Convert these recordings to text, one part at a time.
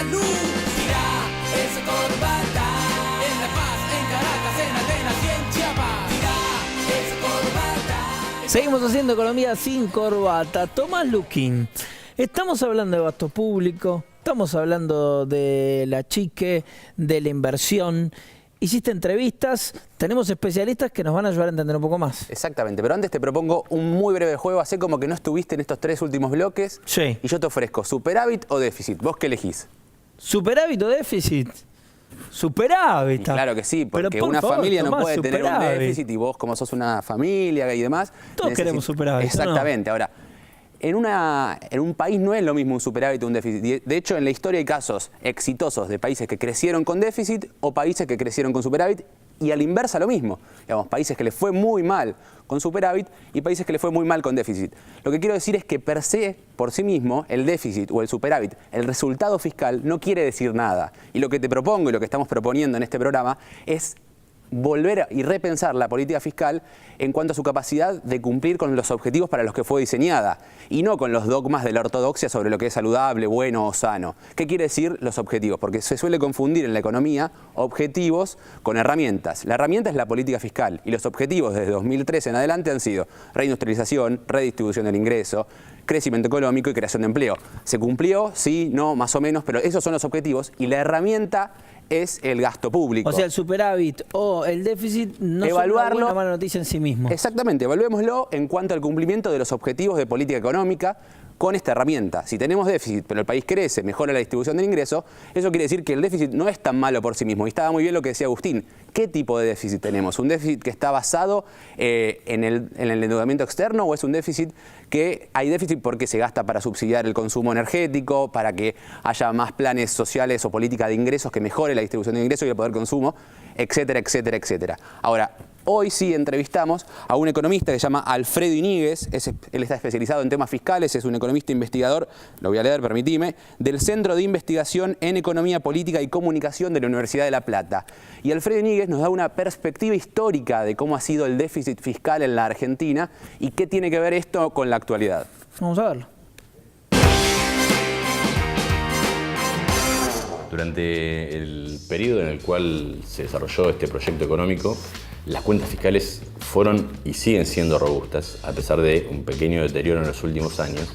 la luz. Tira esa corbata. En La Paz, en Caracas, en Atenas y en Chiapas. Tira esa corbata. Seguimos haciendo economía sin corbata. Tomás Luquín, estamos hablando de gasto público, estamos hablando de la chique, de la inversión. Hiciste entrevistas, tenemos especialistas que nos van a ayudar a entender un poco más. Exactamente, pero antes te propongo un muy breve juego. Hacé como que no estuviste en estos 3 últimos bloques. Sí. Y yo te ofrezco superávit o déficit. ¿Vos qué elegís? ¿Superávit o déficit? Superávit. Y claro que sí, porque por una favor, familia no Tomás, puede tener un superávit. déficit y vos, como sos una familia y demás... Todos queremos superávit, Exactamente. ¿no? Ahora, en un país no es lo mismo un superávit o un déficit. De hecho, en la historia hay casos exitosos de países que crecieron con déficit o países que crecieron con superávit, y a la inversa lo mismo. Digamos, países que les fue muy mal con superávit y países que les fue muy mal con déficit. Lo que quiero decir es que per se, por sí mismo, el déficit o el superávit, el resultado fiscal, no quiere decir nada. Y lo que te propongo y lo que estamos proponiendo en este programa es volver y repensar la política fiscal en cuanto a su capacidad de cumplir con los objetivos para los que fue diseñada y no con los dogmas de la ortodoxia sobre lo que es saludable, bueno o sano. ¿Qué quiere decir los objetivos? Porque se suele confundir en la economía objetivos con herramientas. La herramienta es la política fiscal y los objetivos desde 2013 en adelante han sido reindustrialización, redistribución del ingreso, crecimiento económico y creación de empleo. ¿Se cumplió? Sí, no, más o menos, pero esos son los objetivos y la herramienta es el gasto público. O sea, el superávit o el déficit no son una buena o mala noticia en sí mismo. Exactamente, evaluémoslo en cuanto al cumplimiento de los objetivos de política económica con esta herramienta. Si tenemos déficit, pero el país crece, mejora la distribución del ingreso, eso quiere decir que el déficit no es tan malo por sí mismo. Y estaba muy bien lo que decía Agustín. ¿Qué tipo de déficit tenemos? ¿Un déficit que está basado en el endeudamiento externo o es un déficit que hay déficit porque se gasta para subsidiar el consumo energético, para que haya más planes sociales o política de ingresos que mejore la distribución de ingresos y el poder consumo, etcétera, etcétera, etcétera? Ahora, hoy sí entrevistamos a un economista que se llama Alfredo Iñiguez. Él está especializado en temas fiscales, es un economista investigador, lo voy a leer, permitime, del Centro de Investigación en Economía Política y Comunicación de la Universidad de La Plata. Y Alfredo Iñiguez nos da una perspectiva histórica de cómo ha sido el déficit fiscal en la Argentina y qué tiene que ver esto con la actualidad. Vamos a verlo. Durante el periodo en el cual se desarrolló este proyecto económico, las cuentas fiscales fueron y siguen siendo robustas, a pesar de un pequeño deterioro en los últimos años,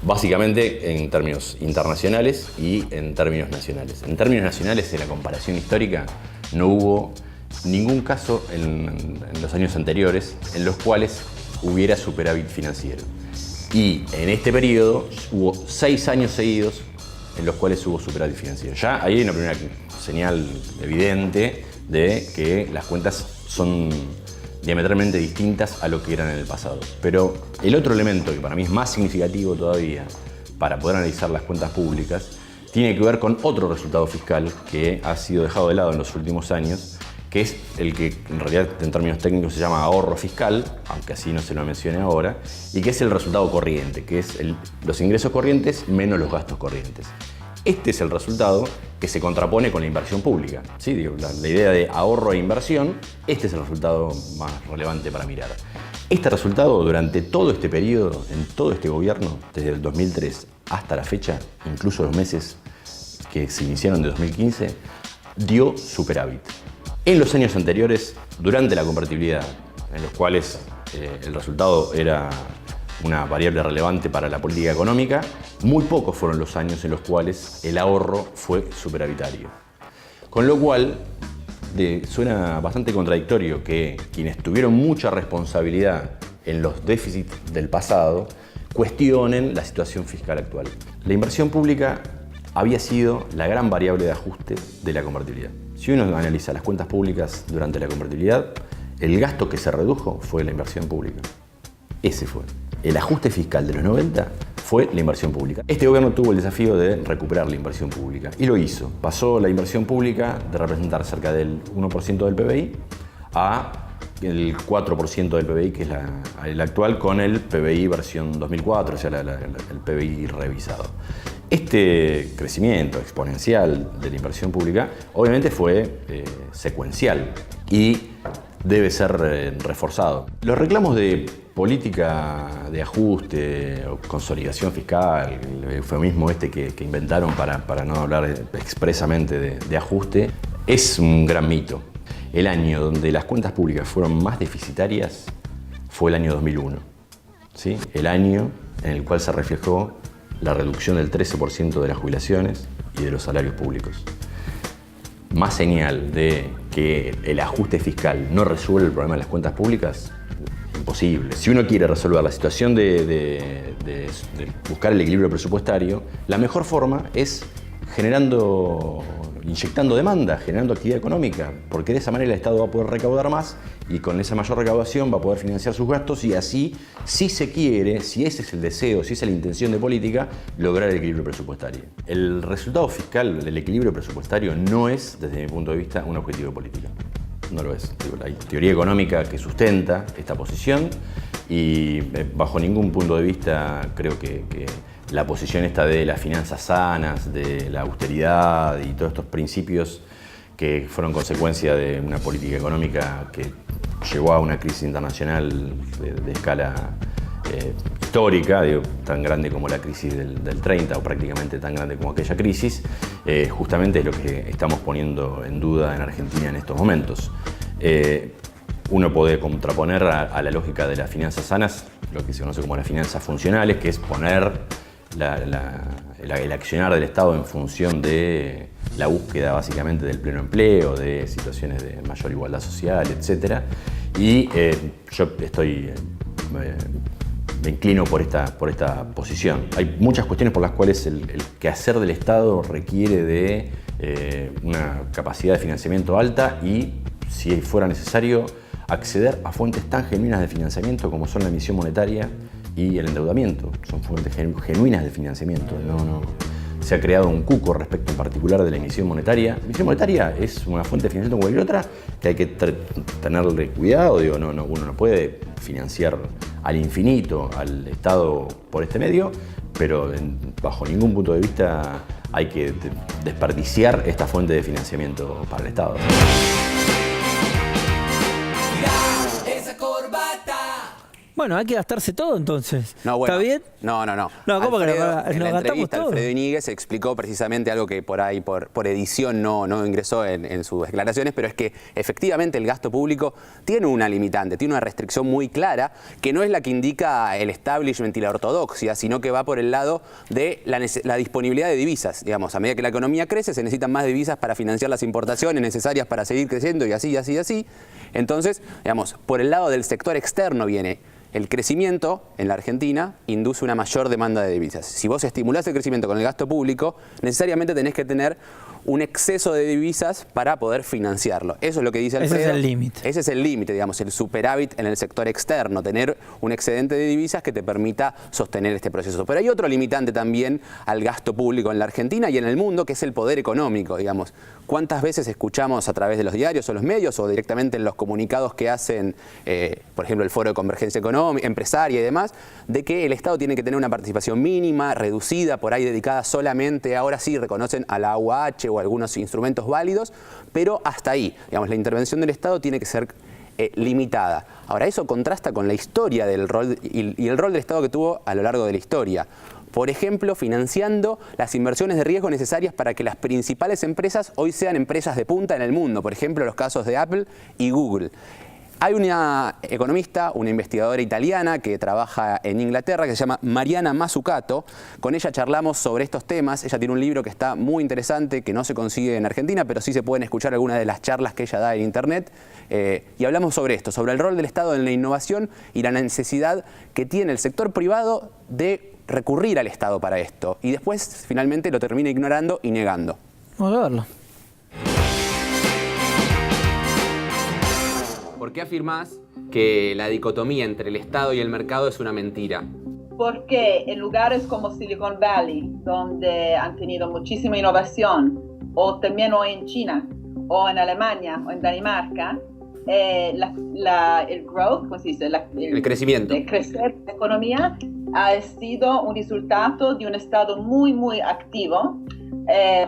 básicamente en términos internacionales y en términos nacionales. En términos nacionales, en la comparación histórica, no hubo ningún caso en los años anteriores en los cuales hubiera superávit financiero. Y en este periodo hubo 6 años seguidos en los cuales hubo superávit financiero. Ya ahí hay una primera señal evidente de que las cuentas son diametralmente distintas a lo que eran en el pasado. Pero el otro elemento que para mí es más significativo todavía para poder analizar las cuentas públicas tiene que ver con otro resultado fiscal que ha sido dejado de lado en los últimos años, que es el que en realidad en términos técnicos se llama ahorro fiscal, aunque así no se lo mencione ahora, y que es el resultado corriente, que es los ingresos corrientes menos los gastos corrientes. Este es el resultado que se contrapone con la inversión pública. ¿Sí? Digo, la idea de ahorro e inversión, este es el resultado más relevante para mirar. Este resultado durante todo este periodo, en todo este gobierno, desde el 2003 hasta la fecha, incluso los meses que se iniciaron de 2015, dio superávit. En los años anteriores, durante la convertibilidad, en los cuales el resultado era una variable relevante para la política económica, muy pocos fueron los años en los cuales el ahorro fue superavitario. Con lo cual, suena bastante contradictorio que quienes tuvieron mucha responsabilidad en los déficits del pasado cuestionen la situación fiscal actual. La inversión pública había sido la gran variable de ajuste de la convertibilidad. Si uno analiza las cuentas públicas durante la convertibilidad, el gasto que se redujo fue la inversión pública. Ese fue. El ajuste fiscal de los 90 fue la inversión pública. Este gobierno tuvo el desafío de recuperar la inversión pública y lo hizo. Pasó la inversión pública de representar cerca del 1% del PBI a el 4% del PBI, que es el actual, con el PBI versión 2004, o sea, el PBI revisado. Este crecimiento exponencial de la inversión pública obviamente fue secuencial y debe ser reforzado. Los reclamos de política de ajuste o consolidación fiscal, el eufemismo que inventaron para no hablar expresamente de ajuste, es un gran mito. El año donde las cuentas públicas fueron más deficitarias fue el año 2001. ¿Sí? El año en el cual se reflejó la reducción del 13% de las jubilaciones y de los salarios públicos. Más señal de que el ajuste fiscal no resuelve el problema de las cuentas públicas, imposible. Si uno quiere resolver la situación de buscar el equilibrio presupuestario, la mejor forma es inyectando demanda, generando actividad económica, porque de esa manera el Estado va a poder recaudar más y con esa mayor recaudación va a poder financiar sus gastos y así, si se quiere, si ese es el deseo, si esa es la intención de política, lograr el equilibrio presupuestario. El resultado fiscal del equilibrio presupuestario no es, desde mi punto de vista, un objetivo político. No lo es. Hay teoría económica que sustenta esta posición y bajo ningún punto de vista creo que la posición esta de las finanzas sanas, de la austeridad y todos estos principios que fueron consecuencia de una política económica que llevó a una crisis internacional de escala histórica, tan grande como la crisis del 30 o prácticamente tan grande como aquella crisis, justamente es lo que estamos poniendo en duda en Argentina en estos momentos. Uno puede contraponer a la lógica de las finanzas sanas lo que se conoce como las finanzas funcionales, que es poner el accionar del Estado en función de la búsqueda básicamente del pleno empleo, de situaciones de mayor igualdad social, etc. Y yo me inclino por esta posición. Hay muchas cuestiones por las cuales el quehacer del Estado requiere de una capacidad de financiamiento alta y, si fuera necesario, acceder a fuentes tan genuinas de financiamiento como son la emisión monetaria y el endeudamiento. Son fuentes genuinas de financiamiento. No se ha creado un cuco respecto en particular de la emisión monetaria. La emisión monetaria es una fuente de financiamiento como cualquier otra que hay que tenerle cuidado. Uno no puede financiar al infinito al Estado por este medio, pero bajo ningún punto de vista hay que desperdiciar esta fuente de financiamiento para el Estado. Bueno, hay que gastarse todo entonces. No, bueno, ¿Está bien? No. No, ¿cómo Alfredo, que nos en la gastamos entrevista, todo? Alfredo Iñiguez explicó precisamente algo que por ahí, por edición, no ingresó en sus declaraciones, pero es que efectivamente el gasto público tiene una limitante, tiene una restricción muy clara, que no es la que indica el establishment y la ortodoxia, sino que va por el lado de la disponibilidad de divisas. Digamos, a medida que la economía crece, se necesitan más divisas para financiar las importaciones necesarias para seguir creciendo y así. Entonces, digamos, por el lado del sector externo viene el crecimiento en la Argentina induce una mayor demanda de divisas. Si vos estimulás el crecimiento con el gasto público, necesariamente tenés que tener un exceso de divisas para poder financiarlo. Eso es lo que dice Alfredo. Ese es el límite. Ese es el límite, digamos, el superávit en el sector externo, tener un excedente de divisas que te permita sostener este proceso. Pero hay otro limitante también al gasto público en la Argentina y en el mundo, que es el poder económico, digamos. ¿Cuántas veces escuchamos a través de los diarios o los medios o directamente en los comunicados que hacen, por ejemplo, el Foro de Convergencia Económica, Empresaria y demás, de que el Estado tiene que tener una participación mínima, reducida, por ahí dedicada solamente, ahora sí reconocen a la AUH o algunos instrumentos válidos, pero hasta ahí, digamos, la intervención del Estado tiene que ser limitada. Ahora, eso contrasta con la historia del rol y el rol del Estado que tuvo a lo largo de la historia. Por ejemplo, financiando las inversiones de riesgo necesarias para que las principales empresas hoy sean empresas de punta en el mundo. Por ejemplo, los casos de Apple y Google. Hay una economista, una investigadora italiana que trabaja en Inglaterra que se llama Mariana Mazzucato. Con ella charlamos sobre estos temas. Ella tiene un libro que está muy interesante, que no se consigue en Argentina, pero sí se pueden escuchar algunas de las charlas que ella da en Internet. Y hablamos sobre esto, sobre el rol del Estado en la innovación y la necesidad que tiene el sector privado de recurrir al Estado para esto. Y después, finalmente, lo termina ignorando y negando. Vamos a verlo. ¿Por qué afirmás que la dicotomía entre el Estado y el mercado es una mentira? Porque en lugares como Silicon Valley, donde han tenido muchísima innovación, o también hoy en China, o en Alemania, o en Dinamarca, el growth, ¿cómo se dice? El crecimiento. El crecer de la economía ha sido un resultado de un Estado muy, muy activo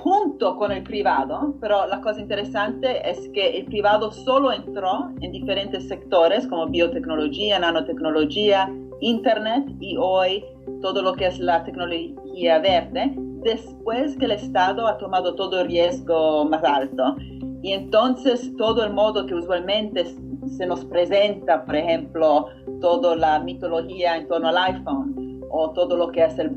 junto con el privado, pero la cosa interesante es que el privado solo entró en diferentes sectores como biotecnología, nanotecnología, internet y hoy todo lo que es la tecnología verde, después que el Estado ha tomado todo el riesgo más alto. Y entonces todo el modo que usualmente se nos presenta, por ejemplo, toda la mitología en torno al iPhone o todo lo que es el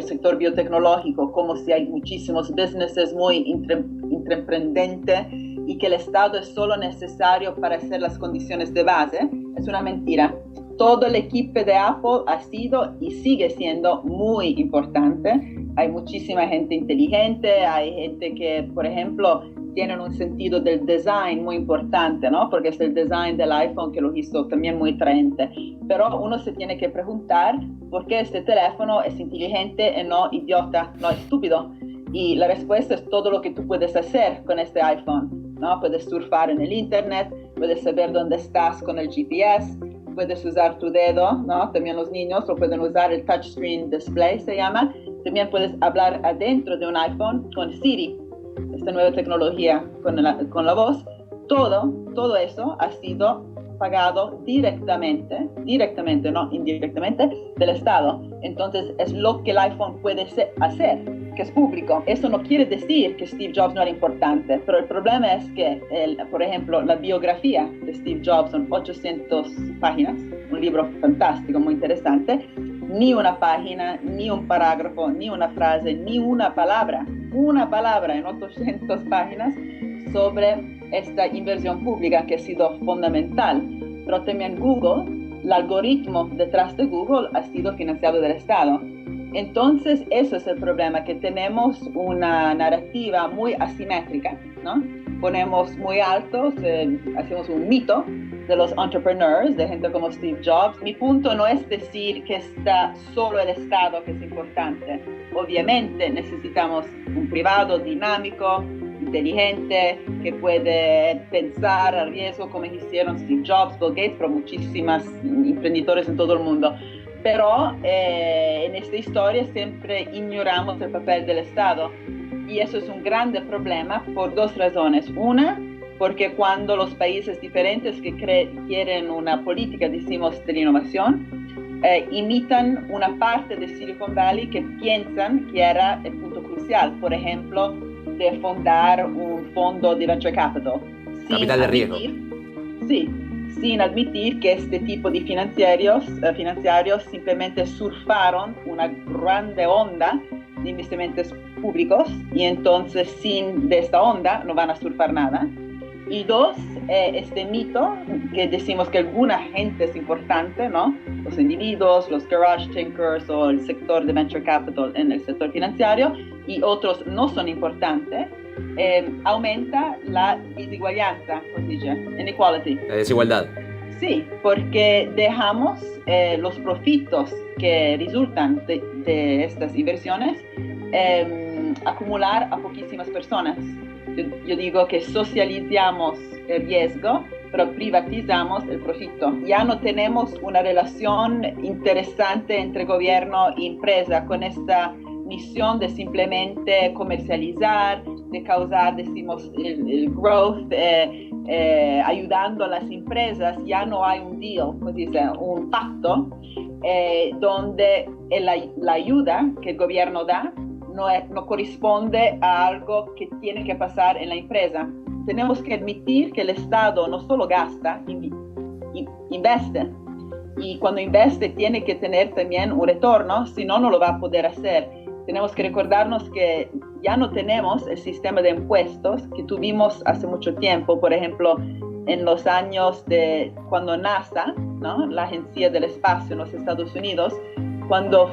sector biotecnológico, como si hay muchísimos businesses muy intraemprendentes y que el Estado es solo necesario para hacer las condiciones de base, es una mentira. Todo el equipo de Apple ha sido y sigue siendo muy importante. Hay muchísima gente inteligente, hay gente que, por ejemplo, tienen un sentido del design muy importante, ¿no? Porque es el design del iPhone que lo hizo también muy atraente. Pero uno se tiene que preguntar por qué este teléfono es inteligente y no idiota, no estúpido. Y la respuesta es todo lo que tú puedes hacer con este iPhone, ¿no? Puedes surfar en el internet, puedes saber dónde estás con el GPS, puedes usar tu dedo, ¿no? También los niños lo pueden usar, el touchscreen display se llama. También puedes hablar adentro de un iPhone con Siri, esta nueva tecnología con la voz. Todo eso ha sido pagado directamente, no indirectamente, del Estado. Entonces es lo que el iPhone puede hacer, que es público. Eso no quiere decir que Steve Jobs no era importante, pero el problema es que, por ejemplo, la biografía de Steve Jobs son 800 páginas, un libro fantástico, muy interesante. Ni una página, ni un parágrafo, ni una frase, ni una palabra en 800 páginas sobre esta inversión pública que ha sido fundamental. Pero también Google, el algoritmo detrás de Google ha sido financiado del Estado. Entonces, eso es el problema, que tenemos una narrativa muy asimétrica, ¿no? Ponemos muy altos, hacemos un mito de los entrepreneurs, de gente como Steve Jobs. Mi punto no es decir que está solo el Estado que es importante. Obviamente necesitamos un privado dinámico, inteligente, que puede pensar al riesgo como hicieron Steve Jobs, Bill Gates, pero muchísimas emprendedores en todo el mundo. Pero en esta historia siempre ignoramos el papel del Estado y eso es un grande problema por dos razones. Una, porque cuando los países diferentes que quieren una política, decimos, de la innovación, imitan una parte de Silicon Valley que piensan que era el punto crucial, por ejemplo, de fundar un fondo de venture capital. Capital de riesgo. Sí, sin admitir que este tipo de financieros simplemente surfaron una grande onda de investimentos públicos y entonces sin esta onda no van a surfar nada. Y dos, este mito que decimos que alguna gente es importante, ¿no? Los individuos, los garage thinkers o el sector de venture capital en el sector financiero y otros no son importantes, aumenta la desigualdad, ¿cómo se dice? Inequality. La desigualdad. Sí, porque dejamos los profitos que resultan de estas inversiones acumular a poquísimas personas. Yo digo que socializamos el riesgo, pero privatizamos el profito. Ya no tenemos una relación interesante entre gobierno e empresa con esta misión de simplemente comercializar, de causar, decimos, el growth, ayudando a las empresas. Ya no hay un deal, pues dice, un pacto, donde la ayuda que el gobierno da no corresponde a algo que tiene que pasar en la empresa. Tenemos que admitir que el Estado no solo gasta, investe. Y cuando investe tiene que tener también un retorno, si no, no lo va a poder hacer. Tenemos que recordarnos que ya no tenemos el sistema de impuestos que tuvimos hace mucho tiempo. Por ejemplo, en los años de cuando NASA, ¿no? La Agencia del Espacio en los Estados Unidos, cuando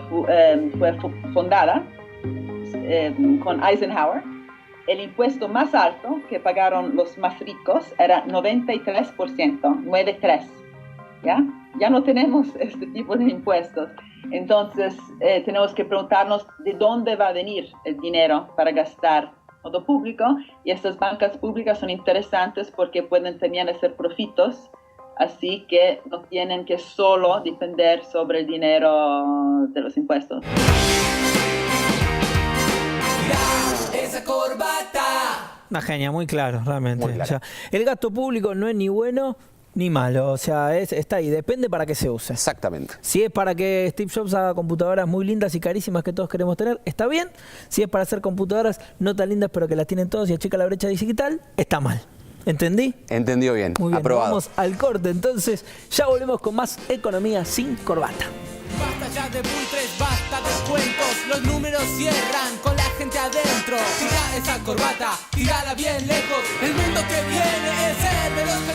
fue fundada, con Eisenhower, el impuesto más alto que pagaron los más ricos era 93%, 93%, ¿ya? Ya no tenemos este tipo de impuestos. Entonces, tenemos que preguntarnos de dónde va a venir el dinero para gastar todo público, y estas bancas públicas son interesantes porque pueden también hacer profitos, así que no tienen que solo depender sobre el dinero de los impuestos. Mira, Una genia, muy claro, realmente. Muy claro. O sea, el gasto público no es ni bueno ni malo, o sea, está ahí, depende para qué se use. Exactamente. Si es para que Steve Jobs haga computadoras muy lindas y carísimas que todos queremos tener, está bien. Si es para hacer computadoras no tan lindas pero que las tienen todos y achica la brecha digital, está mal. ¿Entendí? Entendió bien. Muy bien, Aprobado. vamos al corte entonces. Ya volvemos con más Economía sin corbata. Basta ya de buitres, basta de cuentos. Los números cierran con la gente adentro. Tira esa corbata, tírala bien lejos. El mundo que viene es el de los